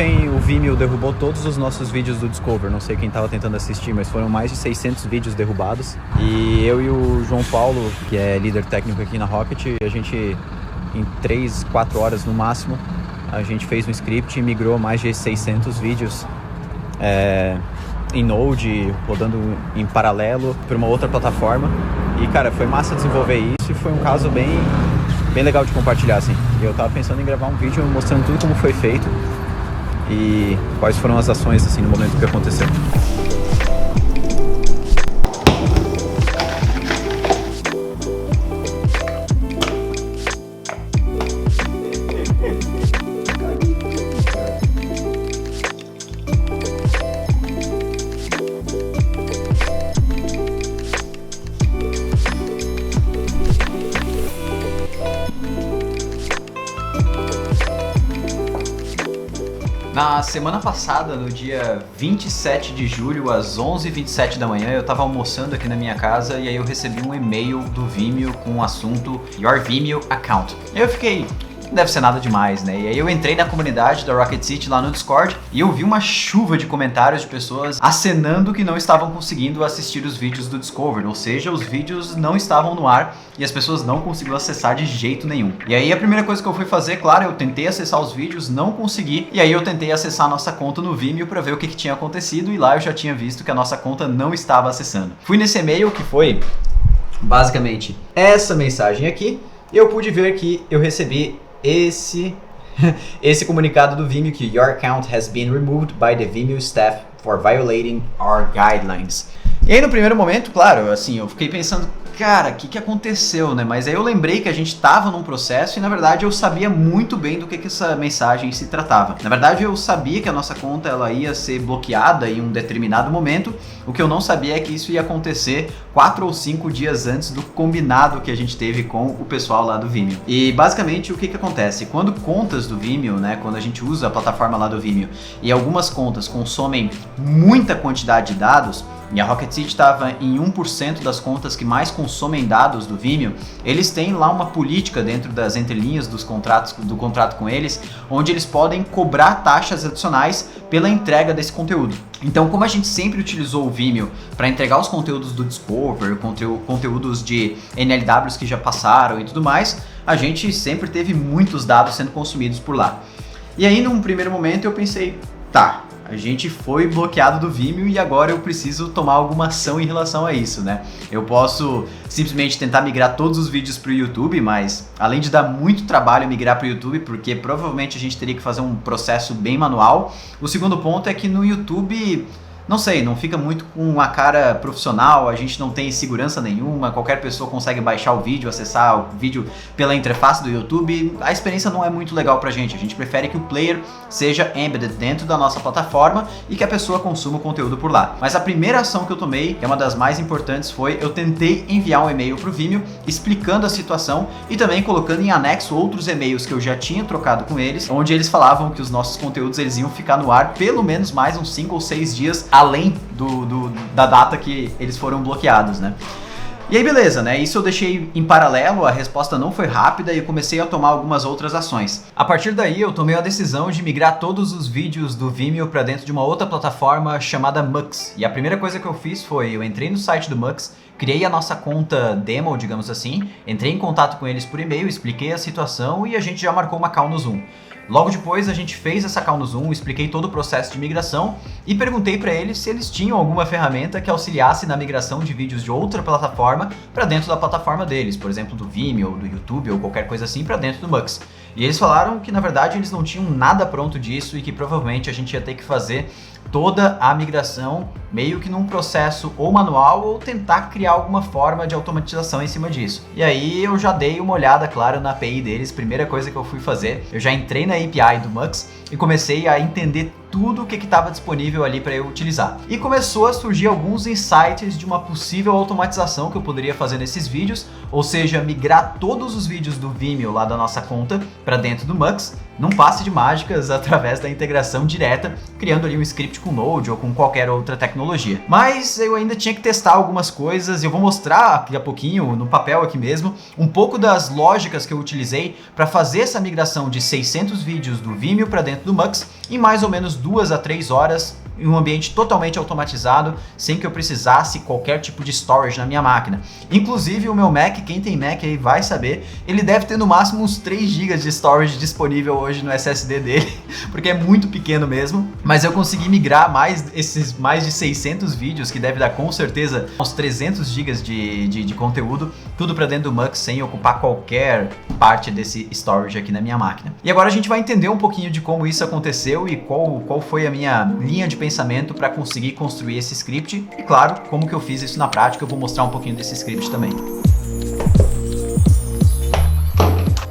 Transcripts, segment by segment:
Ontem o Vimeo derrubou todos os nossos vídeos do Discover. Não sei quem estava tentando assistir, mas foram mais de 600 vídeos derrubados. E eu e o João Paulo, que é líder técnico aqui na Rocket, a gente, em 3, 4 horas no máximo, a gente fez um script e migrou mais de 600 vídeos em Node, rodando em paralelo para uma outra plataforma. E, cara, foi massa desenvolver isso e foi um caso bem legal de compartilhar, assim. Eu tava pensando em gravar um vídeo mostrando tudo como foi feito e quais foram as ações, assim, no momento que aconteceu. Na semana passada, no dia 27 de julho, às 11h27 da manhã, eu tava almoçando aqui na minha casa e aí eu recebi um e-mail do Vimeo com o assunto Your Vimeo Account. Eu fiquei... não deve ser nada demais, né? E aí eu entrei na comunidade da Rocket City lá no Discord e eu vi uma chuva de comentários de pessoas acenando que não estavam conseguindo assistir os vídeos do Discover, ou seja, os vídeos não estavam no ar e as pessoas não conseguiam acessar de jeito nenhum. E aí a primeira coisa que eu fui fazer, claro, eu tentei acessar os vídeos, não consegui, e aí eu tentei acessar a nossa conta no Vimeo para ver o que tinha acontecido e lá eu já tinha visto que a nossa conta não estava acessando. Fui nesse e-mail que foi basicamente essa mensagem aqui e eu pude ver que eu recebi esse comunicado do Vimeo que Your account has been removed by the Vimeo staff for violating our guidelines. E aí no primeiro momento, claro, assim, eu fiquei pensando, cara, o que aconteceu, né? Mas aí eu lembrei que a gente estava num processo e na verdade eu sabia muito bem do que essa mensagem se tratava. Na verdade eu sabia que a nossa conta ela ia ser bloqueada em um determinado momento. O que eu não sabia é que isso ia acontecer 4 ou 5 dias antes do combinado que a gente teve com o pessoal lá do Vimeo. E basicamente o que acontece? Quando contas do Vimeo, né, quando a gente usa a plataforma lá do Vimeo e algumas contas consomem muita quantidade de dados, e a Rocket City estava em 1% das contas que mais consomem dados do Vimeo, eles têm lá uma política dentro das entrelinhas do contrato com eles, onde eles podem cobrar taxas adicionais pela entrega desse conteúdo. Então, como a gente sempre utilizou o Vimeo para entregar os conteúdos do Discover, conteúdos de NLWs que já passaram e tudo mais, a gente sempre teve muitos dados sendo consumidos por lá. E aí, num primeiro momento, eu pensei, tá, a gente foi bloqueado do Vimeo e agora eu preciso tomar alguma ação em relação a isso, né? Eu posso simplesmente tentar migrar todos os vídeos para o YouTube, mas além de dar muito trabalho migrar para o YouTube, porque provavelmente a gente teria que fazer um processo bem manual, o segundo ponto é que no YouTube... não sei, não fica muito com a cara profissional, a gente não tem segurança nenhuma, qualquer pessoa consegue baixar o vídeo, acessar o vídeo pela interface do YouTube, a experiência não é muito legal pra gente, a gente prefere que o player seja embedded dentro da nossa plataforma e que a pessoa consuma o conteúdo por lá. Mas a primeira ação que eu tomei, que é uma das mais importantes, foi eu tentei enviar um e-mail pro Vimeo explicando a situação e também colocando em anexo outros e-mails que eu já tinha trocado com eles, onde eles falavam que os nossos conteúdos eles iam ficar no ar pelo menos mais uns 5 ou 6 dias além da data que eles foram bloqueados, né? E aí beleza, né? Isso eu deixei em paralelo, a resposta não foi rápida e eu comecei a tomar algumas outras ações. A partir daí eu tomei a decisão de migrar todos os vídeos do Vimeo para dentro de uma outra plataforma chamada Mux. E a primeira coisa que eu fiz foi, eu entrei no site do Mux, criei a nossa conta demo, digamos assim, entrei em contato com eles por e-mail, expliquei a situação e a gente já marcou uma call no Zoom. Logo depois a gente fez essa call no Zoom, expliquei todo o processo de migração e perguntei para eles se eles tinham alguma ferramenta que auxiliasse na migração de vídeos de outra plataforma para dentro da plataforma deles, por exemplo do Vimeo, ou do YouTube ou qualquer coisa assim para dentro do Mux. E eles falaram que na verdade eles não tinham nada pronto disso e que provavelmente a gente ia ter que fazer toda a migração meio que num processo ou manual ou tentar criar alguma forma de automatização em cima disso. E aí eu já dei uma olhada, claro, na API deles. Primeira coisa que eu fui fazer, eu já entrei na API do Mux e comecei a entender tudo o que estava disponível ali para eu utilizar. E começou a surgir alguns insights de uma possível automatização que eu poderia fazer nesses vídeos, ou seja, migrar todos os vídeos do Vimeo lá da nossa conta para dentro do Mux num passe de mágicas através da integração direta, criando ali um script com Node ou com qualquer outra tecnologia. Mas eu ainda tinha que testar algumas coisas e eu vou mostrar daqui a pouquinho, no papel aqui mesmo, um pouco das lógicas que eu utilizei para fazer essa migração de 600 vídeos do Vimeo para dentro do Mux em mais ou menos 2 a 3 horas, em um ambiente totalmente automatizado, sem que eu precisasse qualquer tipo de storage na minha máquina. Inclusive o meu Mac, quem tem Mac aí vai saber, ele deve ter no máximo uns 3 GB de storage disponível hoje no SSD dele, porque é muito pequeno mesmo, mas eu consegui migrar esses mais de 600 vídeos, que deve dar com certeza uns 300 GB de conteúdo, tudo para dentro do Mux sem ocupar qualquer parte desse storage aqui na minha máquina. E agora a gente vai entender um pouquinho de como isso aconteceu e qual foi a minha linha de pensamento para conseguir construir esse script e, claro, como que eu fiz isso na prática. Eu vou mostrar um pouquinho desse script também.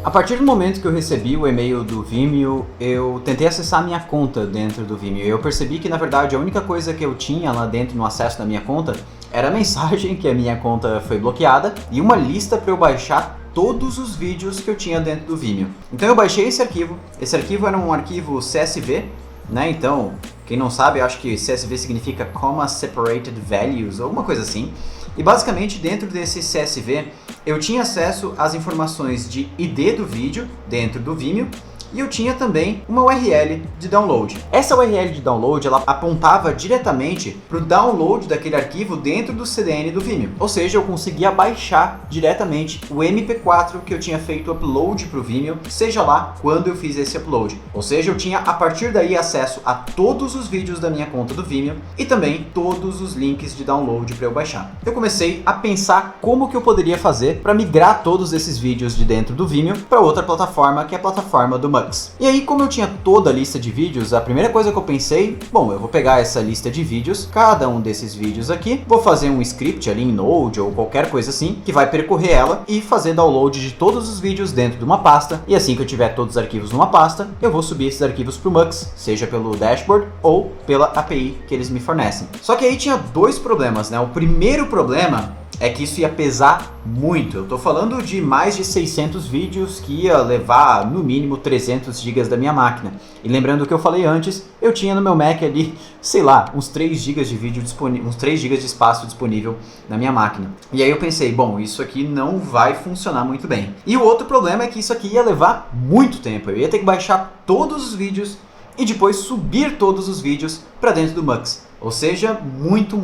A partir do momento que eu recebi o e-mail do Vimeo, eu tentei acessar a minha conta dentro do Vimeo. Eu percebi que, na verdade, a única coisa que eu tinha lá dentro no acesso da minha conta era a mensagem que a minha conta foi bloqueada e uma lista para eu baixar todos os vídeos que eu tinha dentro do Vimeo. Então eu baixei esse arquivo era um arquivo CSV, né? Então, quem não sabe, eu acho que CSV significa Comma Separated Values, ou alguma coisa assim. E basicamente dentro desse CSV eu tinha acesso às informações de ID do vídeo dentro do Vimeo e eu tinha também uma URL de download. Essa URL de download ela apontava diretamente para o download daquele arquivo dentro do CDN do Vimeo. Ou seja, eu conseguia baixar diretamente o MP4 que eu tinha feito upload para o Vimeo, seja lá quando eu fiz esse upload. Ou seja, eu tinha a partir daí acesso a todos os vídeos da minha conta do Vimeo e também todos os links de download para eu baixar. Eu comecei a pensar como que eu poderia fazer para migrar todos esses vídeos de dentro do Vimeo para outra plataforma, que é a plataforma do Mux. E aí, como eu tinha toda a lista de vídeos, a primeira coisa que eu pensei, bom, eu vou pegar essa lista de vídeos, cada um desses vídeos aqui, vou fazer um script ali em Node ou qualquer coisa assim, que vai percorrer ela e fazer download de todos os vídeos dentro de uma pasta, e assim que eu tiver todos os arquivos numa pasta, eu vou subir esses arquivos para o Mux, seja pelo dashboard ou pela API que eles me fornecem. Só que aí tinha 2 problemas, né? O primeiro problema é que isso ia pesar muito. Eu tô falando de mais de 600 vídeos que ia levar no mínimo 300 GB da minha máquina. E lembrando o que eu falei antes, eu tinha no meu Mac ali, sei lá, uns 3 GB de vídeo disponível, uns 3 GB de espaço disponível na minha máquina. E aí eu pensei, bom, isso aqui não vai funcionar muito bem. E o outro problema é que isso aqui ia levar muito tempo. Eu ia ter que baixar todos os vídeos e depois subir todos os vídeos para dentro do Mux. Ou seja, muito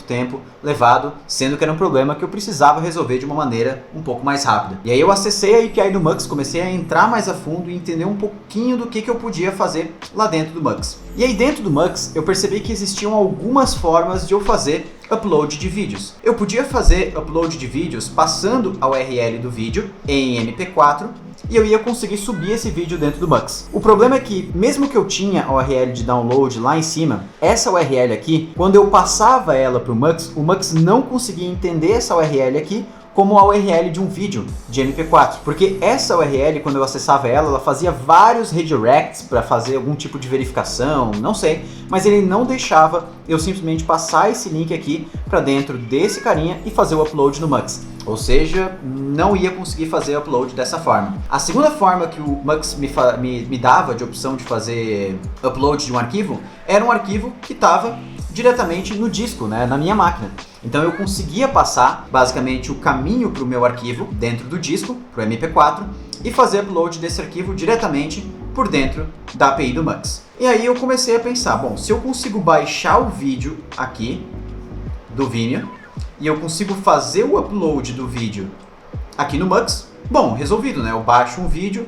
tempo levado, sendo que era um problema que eu precisava resolver de uma maneira um pouco mais rápida. E aí eu acessei a API do Mux, comecei a entrar mais a fundo e entender um pouquinho do que eu podia fazer lá dentro do Mux. E aí dentro do Mux eu percebi que existiam algumas formas de eu fazer upload de vídeos. Eu podia fazer upload de vídeos passando a URL do vídeo em MP4 e eu ia conseguir subir esse vídeo dentro do Mux. O problema é que, mesmo que eu tinha a URL de download lá em cima, essa URL aqui, quando eu passava ela para o Mux não conseguia entender essa URL aqui como a URL de um vídeo de MP4, porque essa URL, quando eu acessava ela fazia vários redirects para fazer algum tipo de verificação, não sei, mas ele não deixava eu simplesmente passar esse link aqui para dentro desse carinha e fazer o upload no Mux. Ou seja, não ia conseguir fazer upload dessa forma. A segunda forma que o Mux me dava de opção de fazer upload de um arquivo era um arquivo que estava diretamente no disco, né, na minha máquina. Então eu conseguia passar basicamente o caminho para o meu arquivo dentro do disco, para o MP4, e fazer upload desse arquivo diretamente por dentro da API do Mux. E aí eu comecei a pensar, bom, se eu consigo baixar o vídeo aqui do Vimeo e eu consigo fazer o upload do vídeo aqui no Mux, bom, resolvido, né? Eu baixo um vídeo,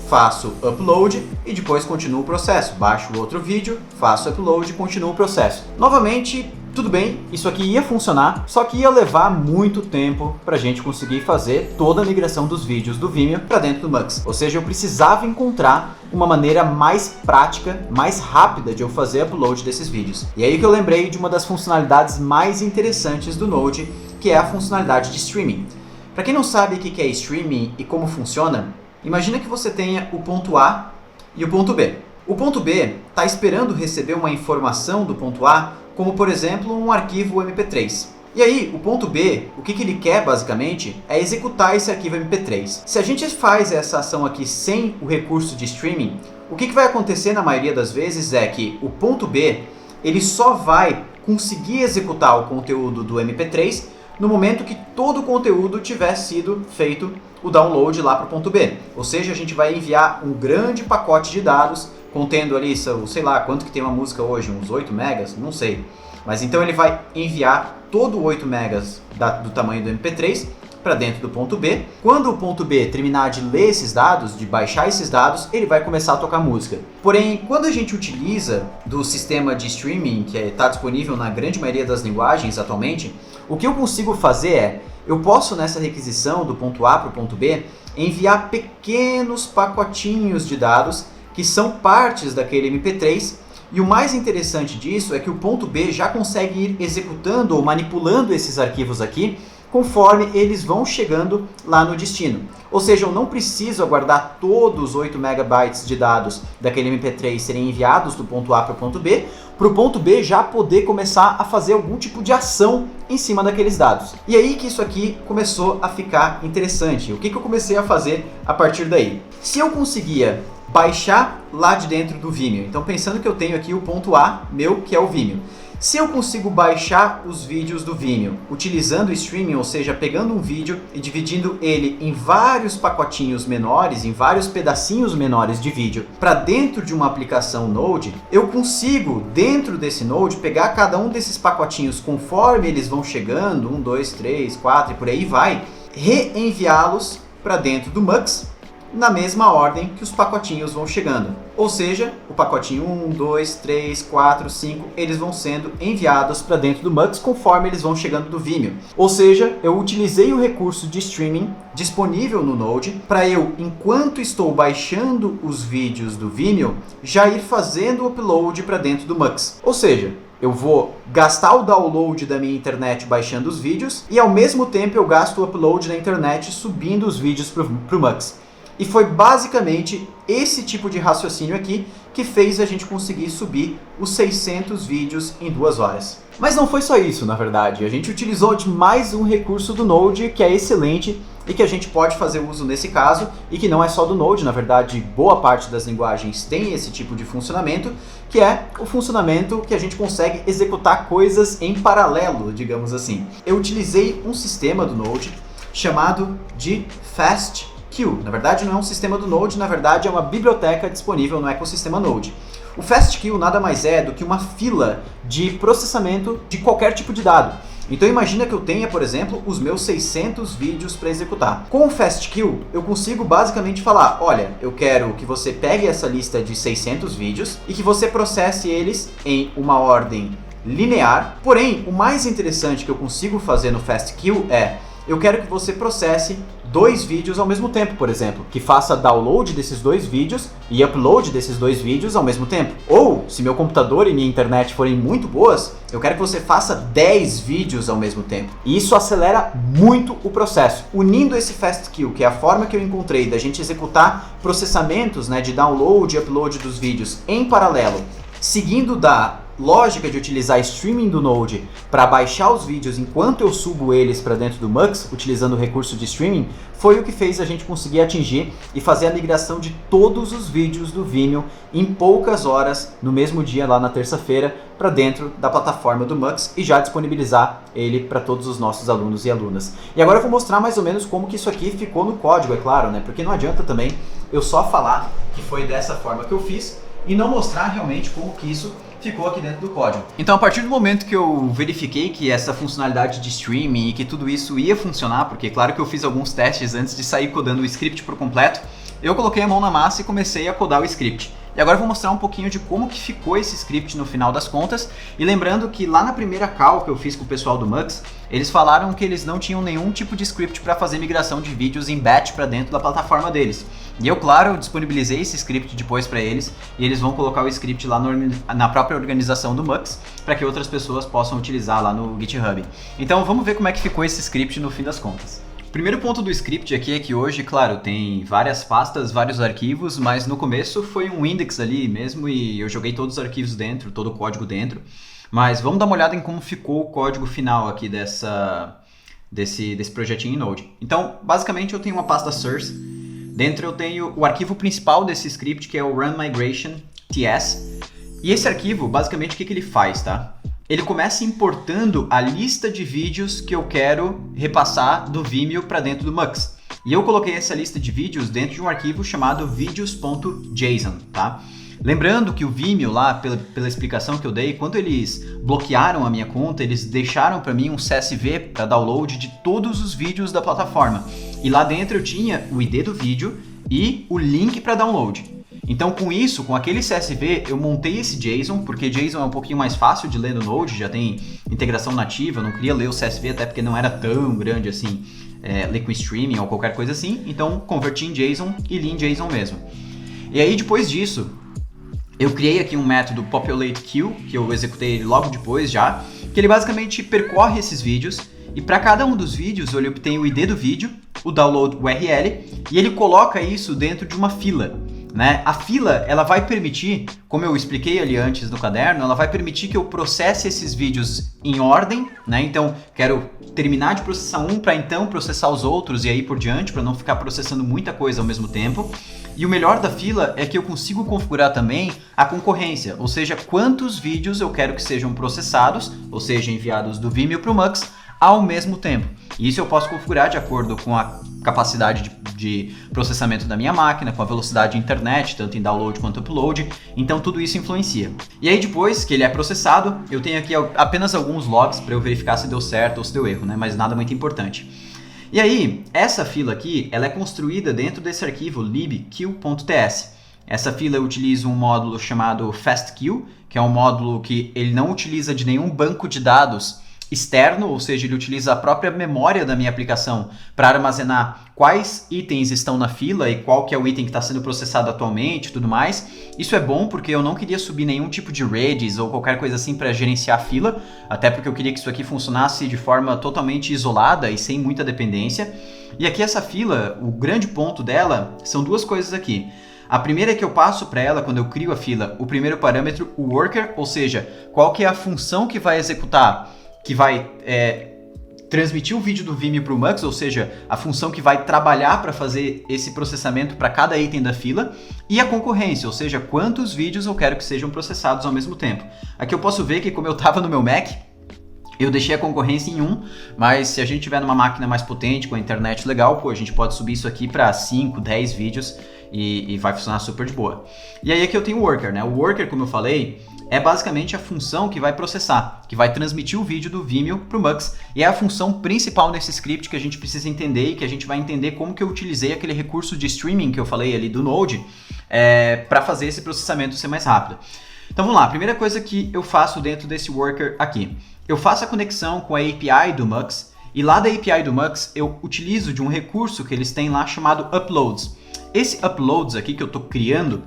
faço upload e depois continuo o processo. Baixo outro vídeo, faço upload e continuo o processo. Novamente, tudo bem, isso aqui ia funcionar, só que ia levar muito tempo pra gente conseguir fazer toda a migração dos vídeos do Vimeo para dentro do Mux. Ou seja, eu precisava encontrar uma maneira mais prática, mais rápida de eu fazer upload desses vídeos. E aí que eu lembrei de uma das funcionalidades mais interessantes do Node, que é a funcionalidade de streaming. Para quem não sabe o que é streaming e como funciona, imagina que você tenha o ponto A e o ponto B. O ponto B está esperando receber uma informação do ponto A, como por exemplo um arquivo MP3. E aí, o ponto B, o que ele quer basicamente é executar esse arquivo MP3. Se a gente faz essa ação aqui sem o recurso de streaming, o que vai acontecer na maioria das vezes é que o ponto B, ele só vai conseguir executar o conteúdo do MP3 no momento que todo o conteúdo tiver sido feito o download lá para o ponto B. Ou seja, a gente vai enviar um grande pacote de dados contendo ali, sei lá, quanto que tem uma música hoje, uns 8 megas, não sei. Mas então ele vai enviar todo o 8 megas do tamanho do MP3 para dentro do ponto B. Quando o ponto B terminar de ler esses dados, de baixar esses dados, ele vai começar a tocar música. Porém, quando a gente utiliza do sistema de streaming, que está disponível na grande maioria das linguagens atualmente, o que eu consigo fazer é, eu posso nessa requisição do ponto A para o ponto B, enviar pequenos pacotinhos de dados que são partes daquele MP3. E o mais interessante disso é que o ponto B já consegue ir executando ou manipulando esses arquivos aqui conforme eles vão chegando lá no destino. Ou seja, eu não preciso aguardar todos os 8 megabytes de dados daquele MP3 serem enviados do ponto A para o ponto B, para o ponto B já poder começar a fazer algum tipo de ação em cima daqueles dados. E aí que isso aqui começou a ficar interessante. O que eu comecei a fazer a partir daí? Se eu conseguia baixar lá de dentro do Vimeo, então pensando que eu tenho aqui o ponto A meu, que é o Vimeo. Se eu consigo baixar os vídeos do Vimeo utilizando o streaming, ou seja, pegando um vídeo e dividindo ele em vários pacotinhos menores, em vários pedacinhos menores de vídeo, para dentro de uma aplicação Node, eu consigo, dentro desse Node, pegar cada um desses pacotinhos conforme eles vão chegando, 1, 2, 3, 4 e por aí vai, reenviá-los para dentro do Mux, na mesma ordem que os pacotinhos vão chegando. Ou seja, o pacotinho 1, 2, 3, 4, 5, eles vão sendo enviados para dentro do Mux conforme eles vão chegando do Vimeo. Ou seja, eu utilizei o recurso de streaming disponível no Node para eu, enquanto estou baixando os vídeos do Vimeo, já ir fazendo o upload para dentro do Mux. Ou seja, eu vou gastar o download da minha internet baixando os vídeos e ao mesmo tempo eu gasto o upload na internet subindo os vídeos para o Mux. E foi basicamente esse tipo de raciocínio aqui que fez a gente conseguir subir os 600 vídeos em 2 horas. Mas não foi só isso, na verdade. A gente utilizou de mais um recurso do Node que é excelente e que a gente pode fazer uso nesse caso e que não é só do Node, na verdade, boa parte das linguagens tem esse tipo de funcionamento, que é o funcionamento que a gente consegue executar coisas em paralelo, digamos assim. Eu utilizei um sistema do Node chamado de FastQ. Na verdade, não é um sistema do Node, na verdade é uma biblioteca disponível no ecossistema Node. O FastQ nada mais é do que uma fila de processamento de qualquer tipo de dado. Então imagina que eu tenha, por exemplo, os meus 600 vídeos para executar. Com o FastQ, eu consigo basicamente falar, olha, eu quero que você pegue essa lista de 600 vídeos e que você processe eles em uma ordem linear. Porém, o mais interessante que eu consigo fazer no FastQ é, eu quero que você processe 2 vídeos ao mesmo tempo, por exemplo, que faça download desses 2 vídeos e upload desses 2 vídeos ao mesmo tempo. Ou, se meu computador e minha internet forem muito boas, eu quero que você faça 10 vídeos ao mesmo tempo. E isso acelera muito o processo. Unindo esse FastQ, que é a forma que eu encontrei da gente executar processamentos, né, de download e upload dos vídeos em paralelo, seguindo da lógica de utilizar streaming do Node para baixar os vídeos enquanto eu subo eles para dentro do Mux, utilizando o recurso de streaming, foi o que fez a gente conseguir atingir e fazer a migração de todos os vídeos do Vimeo em poucas horas, no mesmo dia, lá na terça-feira, para dentro da plataforma do Mux e já disponibilizar ele para todos os nossos alunos e alunas. E agora eu vou mostrar mais ou menos como que isso aqui ficou no código, é claro, né? Porque não adianta também eu só falar que foi dessa forma que eu fiz e não mostrar realmente como que isso ficou aqui dentro do código. Então, a partir do momento que eu verifiquei que essa funcionalidade de streaming e que tudo isso ia funcionar, porque claro que eu fiz alguns testes antes de sair codando o script por completo, eu coloquei a mão na massa e comecei a codar o script. E agora eu vou mostrar um pouquinho de como que ficou esse script no final das contas. E lembrando que lá na primeira call que eu fiz com o pessoal do Mux, eles falaram que eles não tinham nenhum tipo de script para fazer migração de vídeos em batch para dentro da plataforma deles. E eu, claro, disponibilizei esse script depois para eles e eles vão colocar o script lá na própria organização do Mux para que outras pessoas possam utilizar lá no GitHub. Então vamos ver como é que ficou esse script no fim das contas. O primeiro ponto do script aqui é que hoje, claro, tem várias pastas, vários arquivos, mas no começo foi um index ali mesmo e eu joguei todos os arquivos dentro, todo o código dentro. Mas vamos dar uma olhada em como ficou o código final aqui desse projetinho em Node. Então, basicamente eu tenho uma pasta source, dentro eu tenho o arquivo principal desse script, que é o run migration ts, e esse arquivo, basicamente, o que ele faz, tá? Ele começa importando a lista de vídeos que eu quero repassar do Vimeo para dentro do Mux. E eu coloquei essa lista de vídeos dentro de um arquivo chamado videos.json, tá? Lembrando que o Vimeo lá, pela explicação que eu dei, quando eles bloquearam a minha conta, eles deixaram para mim um CSV para download de todos os vídeos da plataforma. E lá dentro eu tinha o ID do vídeo e o link para download. Então com isso, com aquele CSV, eu montei esse JSON, porque JSON é um pouquinho mais fácil de ler no Node, já tem integração nativa, eu não queria ler o CSV até porque não era tão grande assim, ler com streaming ou qualquer coisa assim, então converti em JSON e li em JSON mesmo. E aí depois disso, eu criei aqui um método populateQueue, que eu executei logo depois já, que ele basicamente percorre esses vídeos e para cada um dos vídeos ele obtém o ID do vídeo, o download URL e ele coloca isso dentro de uma fila, né? A fila ela vai permitir, como eu expliquei ali antes no caderno, ela vai permitir que eu processe esses vídeos em ordem, né? Então quero terminar de processar um para então processar os outros e aí por diante, para não ficar processando muita coisa ao mesmo tempo. E o melhor da fila é que eu consigo configurar também a concorrência, ou seja, quantos vídeos eu quero que sejam processados, ou seja, enviados do Vimeo para o Mux ao mesmo tempo. E isso eu posso configurar de acordo com a capacidade de processamento da minha máquina, com a velocidade de internet, tanto em download quanto upload, então tudo isso influencia. E aí depois que ele é processado, eu tenho aqui apenas alguns logs para eu verificar se deu certo ou se deu erro, né? Mas nada muito importante. E aí, essa fila aqui, ela é construída dentro desse arquivo libqueue.ts. Essa fila eu utilizo um módulo chamado FastQueue, que é um módulo que ele não utiliza de nenhum banco de dados externo, ou seja, ele utiliza a própria memória da minha aplicação para armazenar quais itens estão na fila e qual que é o item que está sendo processado atualmente e tudo mais. Isso é bom porque eu não queria subir nenhum tipo de Redis ou qualquer coisa assim para gerenciar a fila, até porque eu queria que isso aqui funcionasse de forma totalmente isolada e sem muita dependência. E aqui essa fila, o grande ponto dela são duas coisas aqui. A primeira é que eu passo para ela, quando eu crio a fila, o primeiro parâmetro, o worker, ou seja, qual que é a função que vai executar, que vai transmitir o vídeo do Vimeo para o Mux, ou seja, a função que vai trabalhar para fazer esse processamento para cada item da fila, e a concorrência, ou seja, quantos vídeos eu quero que sejam processados ao mesmo tempo. Aqui eu posso ver que como eu estava no meu Mac, eu deixei a concorrência em 1, mas se a gente tiver numa máquina mais potente, com a internet legal, pô, a gente pode subir isso aqui para 5, 10 vídeos e vai funcionar super de boa. E aí aqui eu tenho o worker, né? O worker, como eu falei, é basicamente a função que vai processar, que vai transmitir o vídeo do Vimeo para o Mux, e é a função principal nesse script que a gente precisa entender e que a gente vai entender como que eu utilizei aquele recurso de streaming que eu falei ali do Node para fazer esse processamento ser mais rápido. Então vamos lá, a primeira coisa que eu faço dentro desse worker aqui, eu faço a conexão com a API do Mux, e lá da API do Mux eu utilizo de um recurso que eles têm lá chamado Uploads. Esse Uploads aqui que eu estou criando,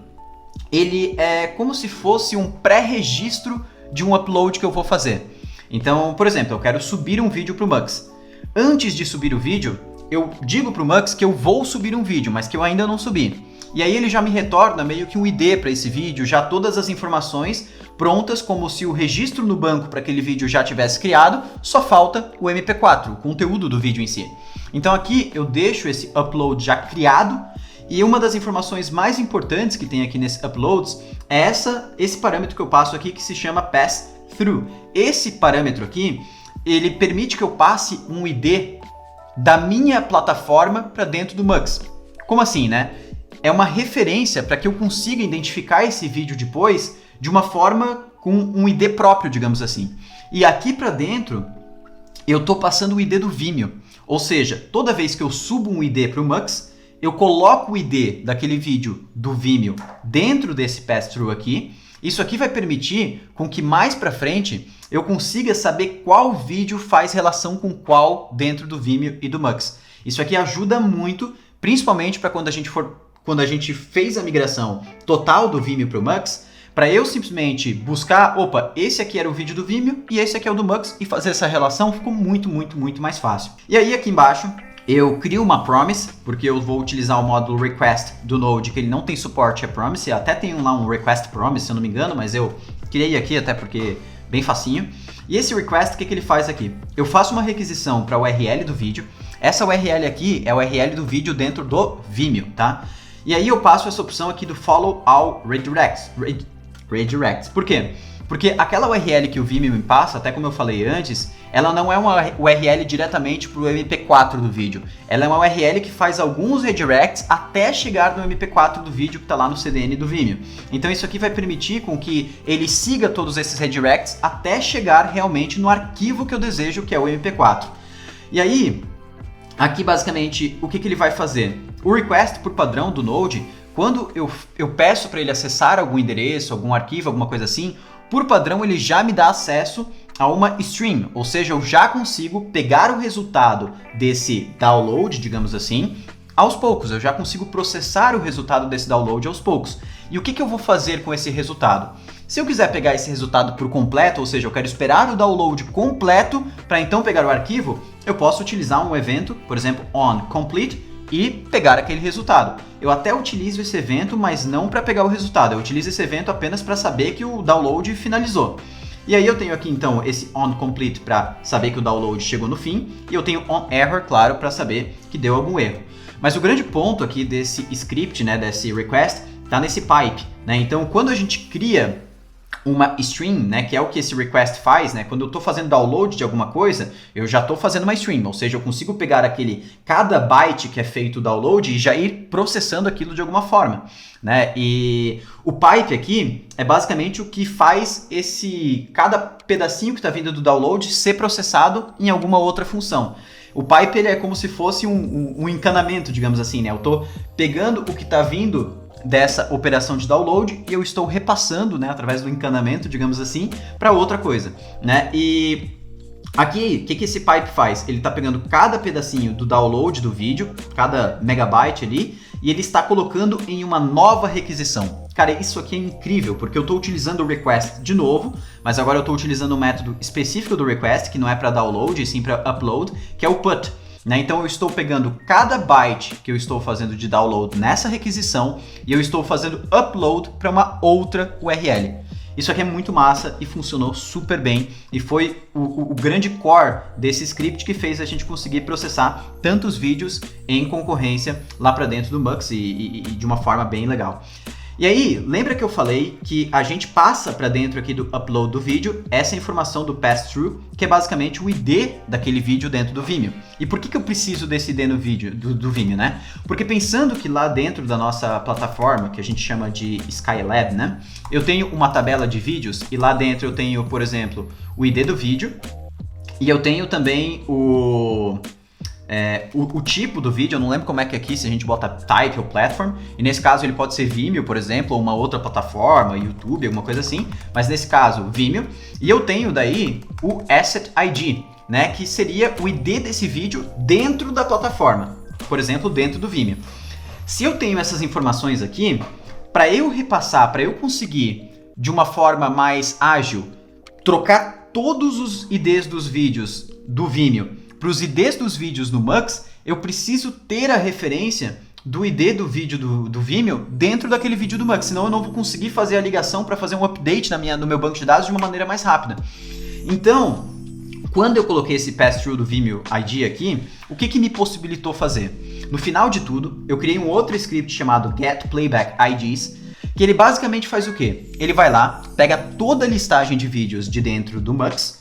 ele é como se fosse um pré-registro de um upload que eu vou fazer. Então, por exemplo, eu quero subir um vídeo para o Mux. Antes de subir o vídeo, eu digo para o Mux que eu vou subir um vídeo, mas que eu ainda não subi. E aí ele já me retorna meio que um ID para esse vídeo, já todas as informações prontas, como se o registro no banco para aquele vídeo já tivesse criado, só falta o MP4, o conteúdo do vídeo em si. Então aqui eu deixo esse upload já criado, e uma das informações mais importantes que tem aqui nesse uploads é esse parâmetro que eu passo aqui que se chama pass-through. Esse parâmetro aqui, ele permite que eu passe um ID da minha plataforma para dentro do Mux. Como assim, né? É uma referência para que eu consiga identificar esse vídeo depois de uma forma com um ID próprio, digamos assim. E aqui para dentro, eu estou passando o ID do Vimeo. Ou seja, toda vez que eu subo um ID para o Mux, eu coloco o ID daquele vídeo do Vimeo dentro desse pass-through aqui. Isso aqui vai permitir com que mais para frente eu consiga saber qual vídeo faz relação com qual dentro do Vimeo e do Mux. Isso aqui ajuda muito, principalmente para quando a gente fez a migração total do Vimeo para o Mux, para eu simplesmente buscar, opa, esse aqui era o vídeo do Vimeo e esse aqui é o do Mux, e fazer essa relação ficou muito, muito, muito mais fácil. E aí aqui embaixo eu crio uma promise, porque eu vou utilizar o módulo request do Node, que ele não tem suporte a promise, até tem lá um request promise, se eu não me engano, mas eu criei aqui até porque bem facinho. E esse request, o que ele faz aqui? Eu faço uma requisição para a URL do vídeo. Essa URL aqui é a URL do vídeo dentro do Vimeo, tá? E aí eu passo essa opção aqui do Follow All Redirects. Por quê? Porque aquela URL que o Vimeo me passa, até como eu falei antes, ela não é uma URL diretamente para o MP4 do vídeo. Ela é uma URL que faz alguns redirects até chegar no MP4 do vídeo que está lá no CDN do Vimeo. Então isso aqui vai permitir com que ele siga todos esses redirects até chegar realmente no arquivo que eu desejo, que é o MP4. E aí, aqui basicamente, o que ele vai fazer? O request por padrão do Node, quando eu peço para ele acessar algum endereço, algum arquivo, alguma coisa assim, por padrão ele já me dá acesso a uma stream, ou seja, eu já consigo pegar o resultado desse download, digamos assim, aos poucos. Eu já consigo processar o resultado desse download aos poucos. E o que eu vou fazer com esse resultado? Se eu quiser pegar esse resultado por completo, ou seja, eu quero esperar o download completo para então pegar o arquivo, eu posso utilizar um evento, por exemplo, onComplete, e pegar aquele resultado. Eu até utilizo esse evento, mas não para pegar o resultado. Eu utilizo esse evento apenas para saber que o download finalizou. E aí eu tenho aqui então esse onComplete para saber que o download chegou no fim, e eu tenho onError, claro, para saber que deu algum erro. Mas o grande ponto aqui desse script, né, desse request, está nesse pipe, né? Então quando a gente cria uma stream, né, que é o que esse request faz, né? Quando eu estou fazendo download de alguma coisa, eu já estou fazendo uma stream, ou seja, eu consigo pegar cada byte que é feito o download e já ir processando aquilo de alguma forma, né? E o pipe aqui é basicamente o que faz cada pedacinho que está vindo do download ser processado em alguma outra função. O pipe ele é como se fosse um encanamento, digamos assim, né? Eu estou pegando o que está vindo dessa operação de download e eu estou repassando, né, através do encanamento, digamos assim, para outra coisa, né? E aqui, o que esse pipe faz? Ele está pegando cada pedacinho do download do vídeo, cada megabyte ali, e ele está colocando em uma nova requisição. Cara, isso aqui é incrível, porque eu estou utilizando o request de novo, mas agora eu estou utilizando um método específico do request, que não é para download, e sim para upload, que é o put. Né? Então eu estou pegando cada byte que eu estou fazendo de download nessa requisição e eu estou fazendo upload para uma outra URL. Isso aqui é muito massa e funcionou super bem e foi o grande core desse script que fez a gente conseguir processar tantos vídeos em concorrência lá para dentro do Mux e de uma forma bem legal. E aí, lembra que eu falei que a gente passa para dentro aqui do upload do vídeo essa informação do pass-through, que é basicamente o ID daquele vídeo dentro do Vimeo. E por que eu preciso desse ID no vídeo, do Vimeo, né? Porque pensando que lá dentro da nossa plataforma, que a gente chama de Skylab, né? Eu tenho uma tabela de vídeos e lá dentro eu tenho, por exemplo, o ID do vídeo e eu tenho também o tipo do vídeo. Eu não lembro como é que aqui, se a gente bota type ou platform, e nesse caso ele pode ser Vimeo, por exemplo, ou uma outra plataforma, YouTube, alguma coisa assim, mas nesse caso Vimeo, e eu tenho daí o Asset ID, né, que seria o ID desse vídeo dentro da plataforma, por exemplo, dentro do Vimeo. Se eu tenho essas informações aqui, para eu repassar, para eu conseguir de uma forma mais ágil, trocar todos os IDs dos vídeos do Vimeo para os IDs dos vídeos no Mux, eu preciso ter a referência do ID do vídeo do Vimeo dentro daquele vídeo do Mux, senão eu não vou conseguir fazer a ligação para fazer um update no meu banco de dados de uma maneira mais rápida. Então, quando eu coloquei esse pass-through do Vimeo ID aqui, o que me possibilitou fazer? No final de tudo, eu criei um outro script chamado getPlaybackIDs, que ele basicamente faz o quê? Ele vai lá, pega toda a listagem de vídeos de dentro do Mux,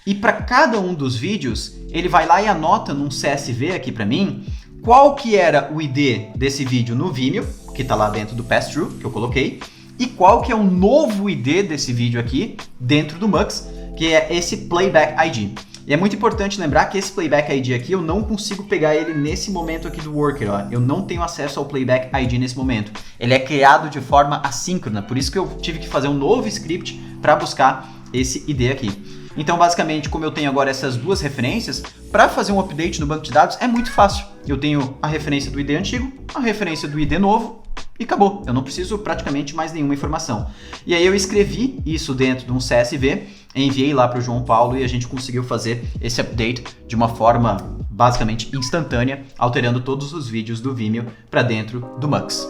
e para cada um dos vídeos, ele vai lá e anota num CSV aqui para mim qual que era o ID desse vídeo no Vimeo, que está lá dentro do pass-through, que eu coloquei, e qual que é o novo ID desse vídeo aqui dentro do Mux, que é esse Playback ID. E é muito importante lembrar que esse Playback ID aqui, eu não consigo pegar ele nesse momento aqui do worker, ó. Eu não tenho acesso ao Playback ID nesse momento. Ele é criado de forma assíncrona, por isso que eu tive que fazer um novo script para buscar esse ID aqui. Então, basicamente, como eu tenho agora essas duas referências, para fazer um update no banco de dados é muito fácil. Eu tenho a referência do ID antigo, a referência do ID novo e acabou. Eu não preciso praticamente mais nenhuma informação. E aí eu escrevi isso dentro de um CSV, enviei lá para o João Paulo e a gente conseguiu fazer esse update de uma forma basicamente instantânea, alterando todos os vídeos do Vimeo para dentro do Mux.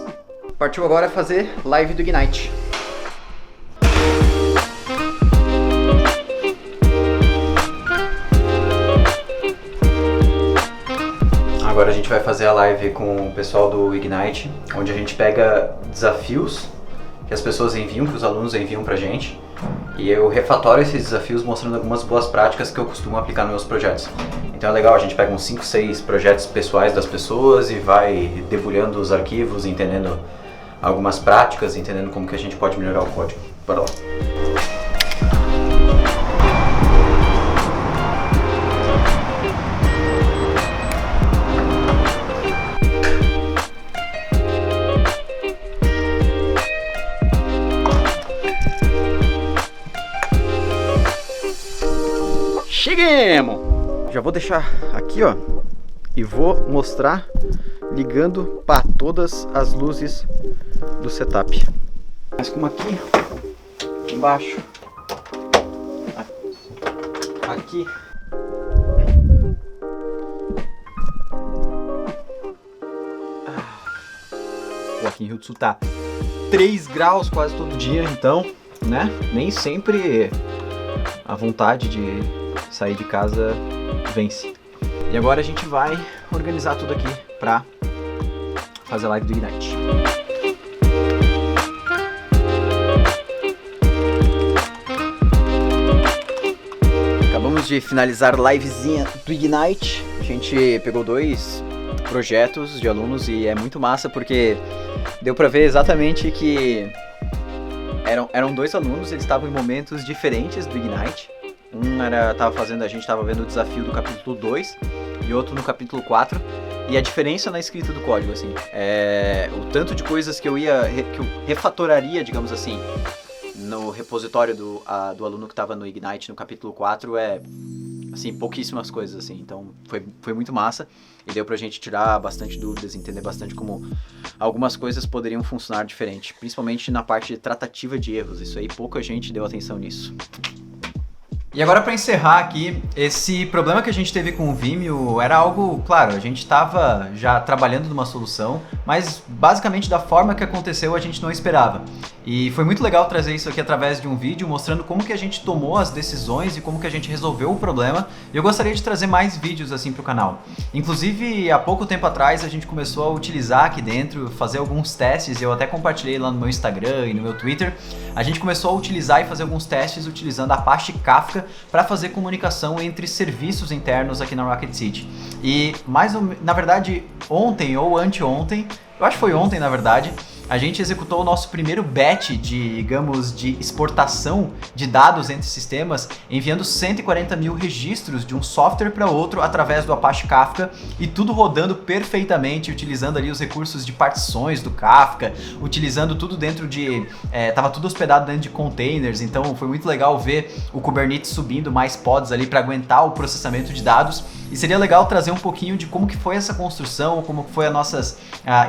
Partiu agora fazer live do Ignite. fazer a live com o pessoal do Ignite, onde a gente pega desafios que as pessoas enviam, que os alunos enviam pra gente, e eu refatório esses desafios mostrando algumas boas práticas que eu costumo aplicar nos meus projetos. Então é legal, a gente pega uns 5, 6 projetos pessoais das pessoas e vai debulhando os arquivos, entendendo algumas práticas, entendendo como que a gente pode melhorar o código. Bora lá. Cheguemos! Já vou deixar aqui, ó, e vou mostrar ligando para todas as luzes do setup. Mas como aqui, embaixo, aqui, aqui em Rio do Sul tá 3 graus quase todo dia, então, né, nem sempre a vontade de sair de casa vence. E agora a gente vai organizar tudo aqui pra fazer a live do Ignite. Acabamos de finalizar a livezinha do Ignite. A gente pegou 2 projetos de alunos e é muito massa porque deu pra ver exatamente que eram 2 alunos, eles estavam em momentos diferentes do Ignite. A gente tava vendo o desafio do capítulo 2 e outro no capítulo 4. E a diferença na escrita do código, assim, o tanto de coisas que eu refatoraria, digamos assim, no repositório do aluno que estava no Ignite no capítulo 4 assim, pouquíssimas coisas, assim. Então foi muito massa e deu pra gente tirar bastante dúvidas, entender bastante como algumas coisas poderiam funcionar diferente, principalmente na parte de tratativa de erros. Isso aí pouca gente deu atenção nisso. E agora para encerrar aqui, esse problema que a gente teve com o Vimeo era algo, claro, a gente estava já trabalhando numa solução, mas basicamente da forma que aconteceu a gente não esperava. E foi muito legal trazer isso aqui através de um vídeo mostrando como que a gente tomou as decisões e como que a gente resolveu o problema. E eu gostaria de trazer mais vídeos assim para o canal. Inclusive, há pouco tempo atrás a gente começou a utilizar aqui dentro, fazer alguns testes, eu até compartilhei lá no meu Instagram e no meu Twitter. A gente começou a utilizar e fazer alguns testes utilizando a Apache Kafka para fazer comunicação entre serviços internos aqui na Rocket City. E na verdade, ontem ou anteontem, eu acho que foi ontem na verdade, a gente executou o nosso primeiro batch de exportação de dados entre sistemas, enviando 140 mil registros de um software para outro através do Apache Kafka e tudo rodando perfeitamente, utilizando ali os recursos de partições do Kafka, utilizando tudo dentro tava tudo hospedado dentro de containers, então foi muito legal ver o Kubernetes subindo mais pods ali para aguentar o processamento de dados. E seria legal trazer um pouquinho de como que foi essa construção, como que foi as nossas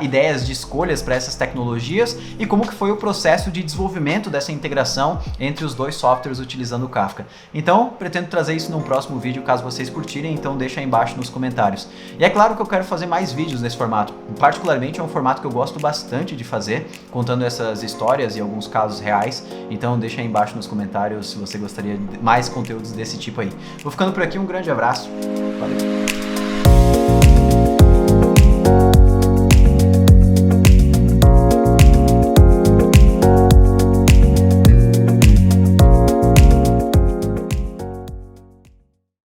ideias de escolhas para essas tecnologias e como que foi o processo de desenvolvimento dessa integração entre os 2 softwares utilizando o Kafka. Então, pretendo trazer isso num próximo vídeo, caso vocês curtirem, então deixa aí embaixo nos comentários. E é claro que eu quero fazer mais vídeos nesse formato. Particularmente é um formato que eu gosto bastante de fazer, contando essas histórias e alguns casos reais. Então deixa aí embaixo nos comentários se você gostaria de mais conteúdos desse tipo aí. Vou ficando por aqui, um grande abraço. Valeu!